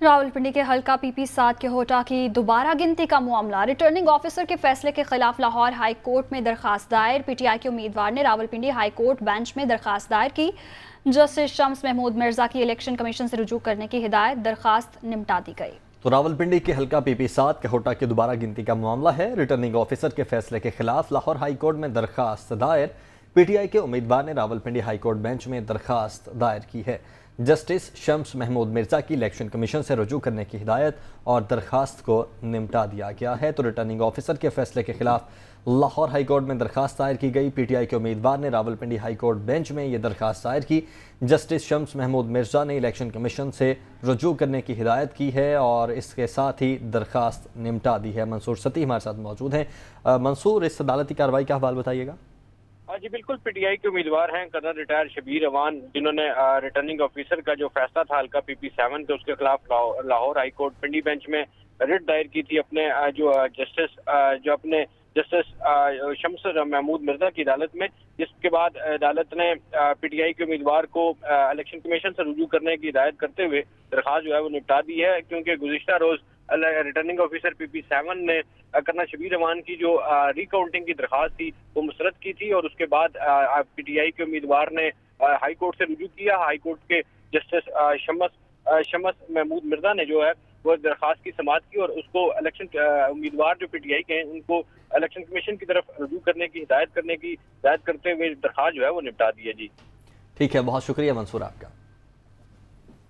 रावलपिंडी के हल्का PP7 के होटा की दोबारा गिनती का मामला। रिटर्निंग ऑफिसर के फैसले के खिलाफ लाहौर हाई कोर्ट में दरखास्त दायर। PTI के उम्मीदवार ने रावलपिंडी हाई कोर्ट बेंच में दरखास्त दायर की। जस्टिस शम्स महमूद मिर्जा की इलेक्शन कमीशन से रुजू करने की हिदायत, दरखास्त निपटा दी गई। तो रावलपिंडी के हल्का PP7 के होटा की दोबारा गिनती का मामला है। रिटर्निंग ऑफिसर के फैसले के खिलाफ लाहौर हाई कोर्ट में दरखास्त दायर। PTI के उम्मीदवार ने रावलपिंडी हाई कोर्ट बेंच में दरखास्त दायर की है। जस्टिस शम्स महमूद मिर्जा की इलेक्शन कमीशन से रुजू करने की हिदायत और दरखास्त को निपटा दिया गया है। तो रिटर्निंग ऑफिसर के फैसले के खिलाफ लाहौर हाई कोर्ट में दरखास्त दायर की गई। PTI के उम्मीदवार ने रावलपिंडी हाई कोर्ट बेंच में ये दरखास्त दायर की। जस्टिस शम्स महमूद मिर्जा ने इलेक्शन कमीशन से रुजू करने की हिदायत की है और इसके साथ ही दरखास्त निपटा दी है। मंसूर सती हमारे साथ मौजूद हैं। मंसूर, इस अदालती कार्रवाई का हवाला बताइएगा। जी बिल्कुल, PTI के उम्मीदवार हैं कर्नल रिटायर शबीर अवान, जिन्होंने रिटर्निंग ऑफिसर का जो फैसला था हल्का PP7 के, उसके खिलाफ लाहौर हाई कोर्ट पिंडी बेंच में रिट दायर की थी अपने जस्टिस शम्स महमूद मिर्जा की अदालत में, जिसके बाद अदालत ने PTI के उम्मीदवार को इलेक्शन कमीशन से रुजू करने की हिदायत करते हुए दरखास्त जो है वो निपटा दी है। क्योंकि गुज़िश्ता रोज रिटर्निंग ऑफिसर PP7 ने कर्नल शबीर अवान की जो रिकाउंटिंग की दरखास्त थी वो मुस्तरद की थी और उसके बाद PTI के उम्मीदवार ने हाई कोर्ट से रुजू किया। हाई कोर्ट के जस्टिस शम्स महमूद मिर्जा ने जो है वो दरखास्त की समाअत की और उसको इलेक्शन उम्मीदवार जो PTI के हैं उनको इलेक्शन कमीशन की तरफ रुजू करने की हिदायत करते हुए दरखास्त जो है वो निपटा दी है। जी ठीक है, बहुत शुक्रिया मंसूर आपका।